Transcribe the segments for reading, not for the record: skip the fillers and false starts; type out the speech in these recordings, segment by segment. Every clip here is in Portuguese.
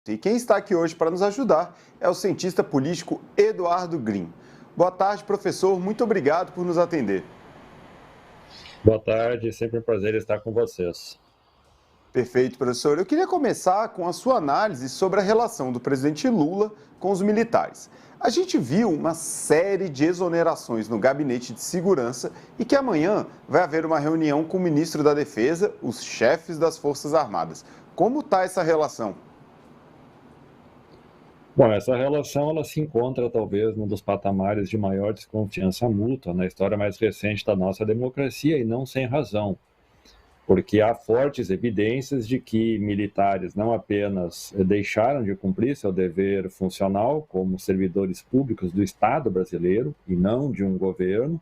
E quem está aqui hoje para nos ajudar é o cientista político Eduardo Green. Boa tarde, professor. Muito obrigado por nos atender. Boa tarde, sempre um prazer estar com vocês. Perfeito, professor. Eu queria começar com a sua análise sobre a relação do presidente Lula com os militares. A gente viu uma série de exonerações no gabinete de segurança e que amanhã vai haver uma reunião com o ministro da Defesa, os chefes das Forças Armadas. Como está essa relação? Bom, essa relação ela se encontra talvez num dos patamares de maior desconfiança mútua na história mais recente da nossa democracia e não sem razão, porque há fortes evidências de que militares não apenas deixaram de cumprir seu dever funcional como servidores públicos do Estado brasileiro e não de um governo,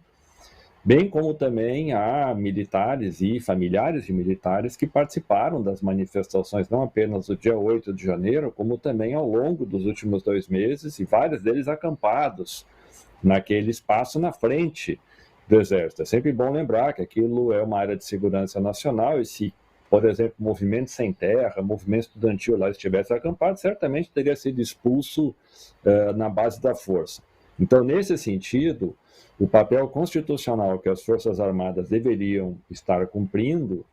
bem como também há militares e familiares de militares que participaram das manifestações não apenas do dia 8 de janeiro, como também ao longo dos últimos 2 meses, e vários deles acampados naquele espaço na frente do Exército. É sempre bom lembrar que aquilo é uma área de segurança nacional e se, por exemplo, movimento sem terra, movimento estudantil lá estivesse acampado, certamente teria sido expulso na base da força. Então, nesse sentido, o papel constitucional que as Forças Armadas deveriam estar cumprindo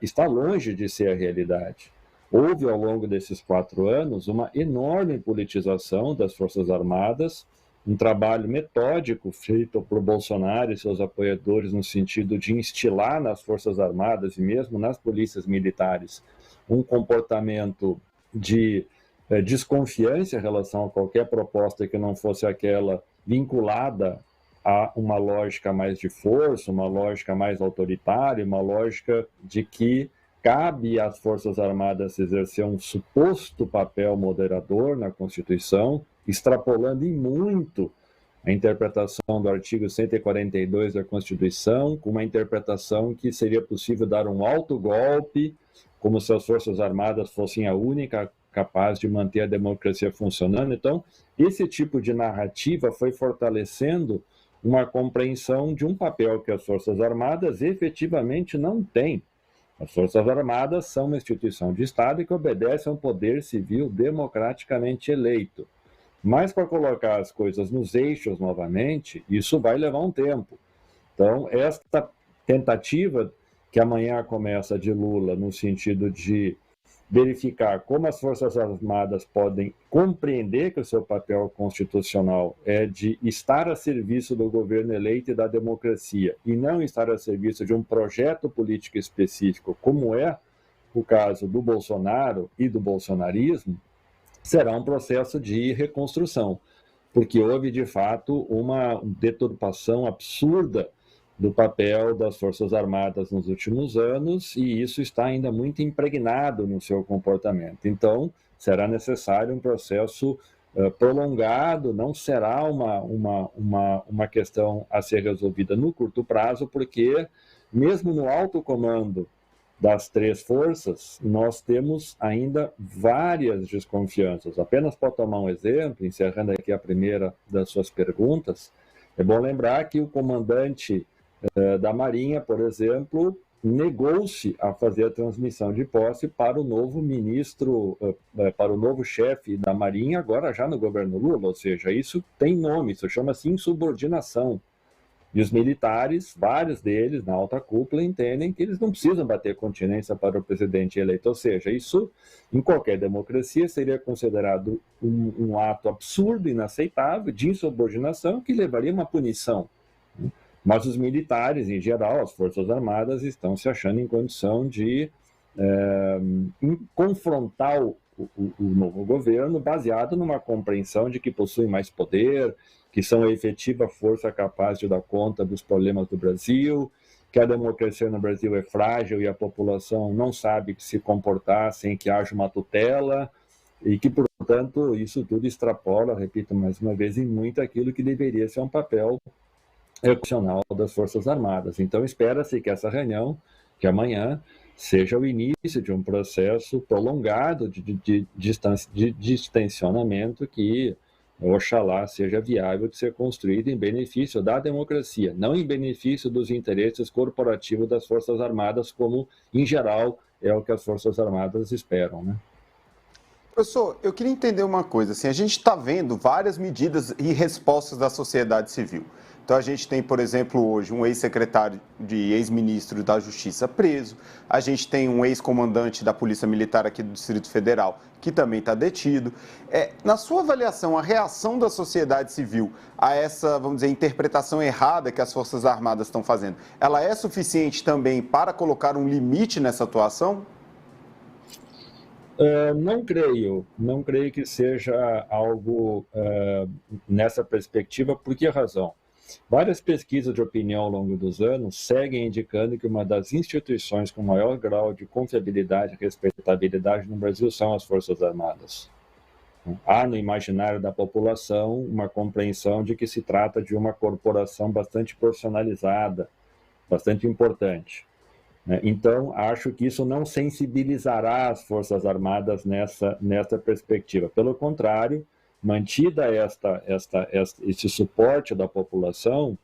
está longe de ser a realidade. Houve, ao longo desses 4 anos, uma enorme politização das Forças Armadas, um trabalho metódico feito por Bolsonaro e seus apoiadores no sentido de instilar nas Forças Armadas e mesmo nas polícias militares um comportamento de desconfiança em relação a qualquer proposta que não fosse aquela vinculada a uma lógica mais de força, uma lógica mais autoritária, uma lógica de que cabe às Forças Armadas exercer um suposto papel moderador na Constituição, extrapolando em muito a interpretação do artigo 142 da Constituição, com uma interpretação que seria possível dar um autogolpe, como se as Forças Armadas fossem a única capaz de manter a democracia funcionando. Então, esse tipo de narrativa foi fortalecendo uma compreensão de um papel que as Forças Armadas efetivamente não têm. As Forças Armadas são uma instituição de Estado que obedece a um poder civil democraticamente eleito. Mas para colocar as coisas nos eixos novamente, isso vai levar um tempo. Então, esta tentativa que amanhã começa de Lula no sentido de verificar como as Forças Armadas podem compreender que o seu papel constitucional é de estar a serviço do governo eleito e da democracia, e não estar a serviço de um projeto político específico, como é o caso do Bolsonaro e do bolsonarismo, será um processo de reconstrução, porque houve, de fato, uma deturpação absurda do papel das Forças Armadas nos últimos anos, e isso está ainda muito impregnado no seu comportamento. Então, será necessário um processo prolongado, não será uma questão a ser resolvida no curto prazo, porque mesmo no alto comando das 3 forças, nós temos ainda várias desconfianças. Apenas para tomar um exemplo, encerrando aqui a primeira das suas perguntas, é bom lembrar que o comandante da Marinha, por exemplo, negou-se a fazer a transmissão de posse para o novo ministro, para o novo chefe da Marinha, agora já no governo Lula, ou seja, isso tem nome, isso chama-se insubordinação. E os militares, vários deles, na alta cúpula, entendem que eles não precisam bater continência para o presidente eleito. Ou seja, isso, em qualquer democracia, seria considerado um ato absurdo, inaceitável, de insubordinação, que levaria a uma punição. Mas os militares, em geral, as Forças Armadas, estão se achando em condição de confrontar o novo governo baseado numa compreensão de que possuem mais poder, que são a efetiva força capaz de dar conta dos problemas do Brasil, que a democracia no Brasil é frágil e a população não sabe se comportar sem que haja uma tutela, e que, portanto, isso tudo extrapola, repito mais uma vez, em muito aquilo que deveria ser um papel constitucional das Forças Armadas. Então, espera-se que essa reunião, de amanhã, seja o início de um processo prolongado de distensionamento que, oxalá, seja viável de ser construído em benefício da democracia, não em benefício dos interesses corporativos das Forças Armadas, como, em geral, é o que as Forças Armadas esperam, né? Professor, eu queria entender uma coisa. Assim, a gente está vendo várias medidas e respostas da sociedade civil. Então, a gente tem, por exemplo, hoje um ex-secretário de ex-ministro da Justiça preso. A gente tem um ex-comandante da Polícia Militar aqui do Distrito Federal que também está detido. Na sua avaliação, a reação da sociedade civil a essa, vamos dizer, interpretação errada que as Forças Armadas estão fazendo, ela é suficiente também para colocar um limite nessa atuação? Não creio que seja algo nessa perspectiva. Por que razão? Várias pesquisas de opinião ao longo dos anos seguem indicando que uma das instituições com maior grau de confiabilidade e respeitabilidade no Brasil são as Forças Armadas. Há no imaginário da população uma compreensão de que se trata de uma corporação bastante profissionalizada, bastante importante. Então, acho que isso não sensibilizará as Forças Armadas nessa perspectiva. Pelo contrário, mantida esse suporte da população,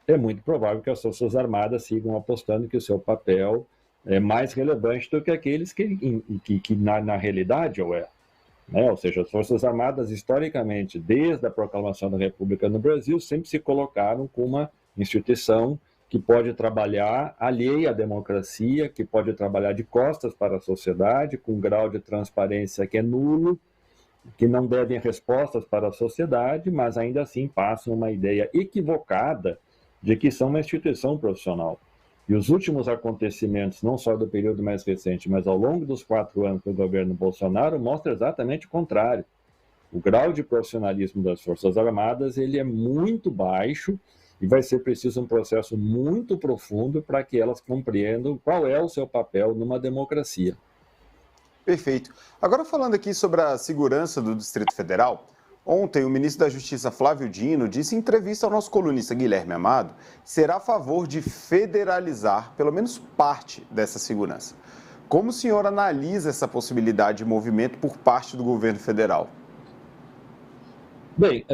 é muito provável que as Forças Armadas sigam apostando que o seu papel é mais relevante do que aqueles que na realidade o é. Ou seja, as Forças Armadas, historicamente, desde a proclamação da República no Brasil, sempre se colocaram como uma instituição que pode trabalhar alheia à democracia, que pode trabalhar de costas para a sociedade, com um grau de transparência que é nulo, que não devem respostas para a sociedade, mas ainda assim passam uma ideia equivocada de que são uma instituição profissional. E os últimos acontecimentos, não só do período mais recente, mas ao longo dos 4 anos do governo Bolsonaro, mostram exatamente o contrário. O grau de profissionalismo das Forças Armadas ele é muito baixo e vai ser preciso um processo muito profundo para que elas compreendam qual é o seu papel numa democracia. Perfeito. Agora, falando aqui sobre a segurança do Distrito Federal, ontem o ministro da Justiça, Flávio Dino, disse em entrevista ao nosso colunista Guilherme Amado que será a favor de federalizar pelo menos parte dessa segurança. Como o senhor analisa essa possibilidade de movimento por parte do governo federal? Bem,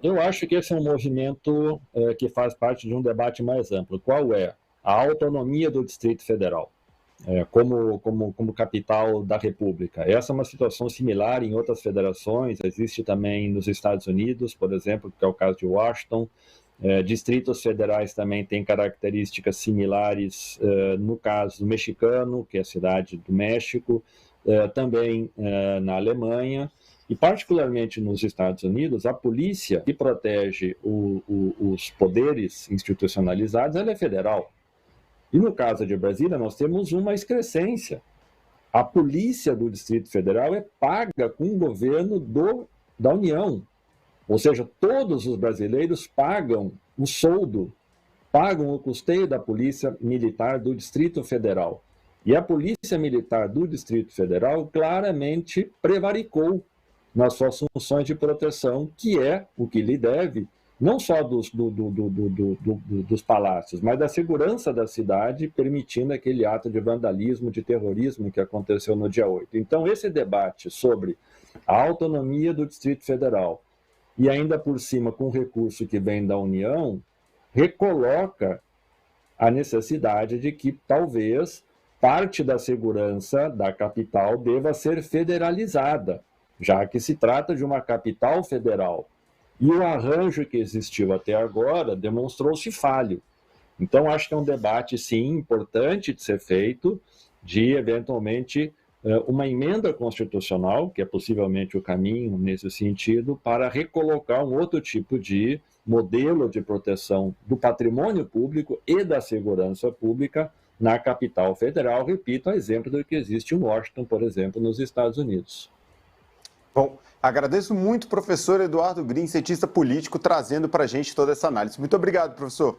eu acho que esse é um movimento que faz parte de um debate mais amplo. Qual é a autonomia do Distrito Federal? Como capital da República. Essa é uma situação similar em outras federações, existe também nos Estados Unidos, por exemplo, que é o caso de Washington. Distritos federais também têm características similares, no caso mexicano, que é a cidade do México, também na Alemanha, e particularmente nos Estados Unidos, a polícia que protege os poderes institucionalizados, ela é federal. E no caso de Brasília, nós temos uma excrescência. A polícia do Distrito Federal é paga com o governo da União. Ou seja, todos os brasileiros pagam o soldo, pagam o custeio da Polícia Militar do Distrito Federal. E a Polícia Militar do Distrito Federal claramente prevaricou nas suas funções de proteção, que é o que lhe deve, não só dos palácios, mas da segurança da cidade, permitindo aquele ato de vandalismo, de terrorismo que aconteceu no dia 8. Então, esse debate sobre a autonomia do Distrito Federal, e ainda por cima com o recurso que vem da União, recoloca a necessidade de que talvez parte da segurança da capital deva ser federalizada, já que se trata de uma capital federal. E o arranjo que existiu até agora demonstrou-se falho. Então, acho que é um debate, sim, importante de ser feito, de, eventualmente, uma emenda constitucional, que é possivelmente o caminho nesse sentido, para recolocar um outro tipo de modelo de proteção do patrimônio público e da segurança pública na capital federal, repito, a exemplo do que existe em Washington, por exemplo, nos Estados Unidos. Bom, agradeço muito o professor Eduardo Green, cientista político, trazendo para a gente toda essa análise. Muito obrigado, professor.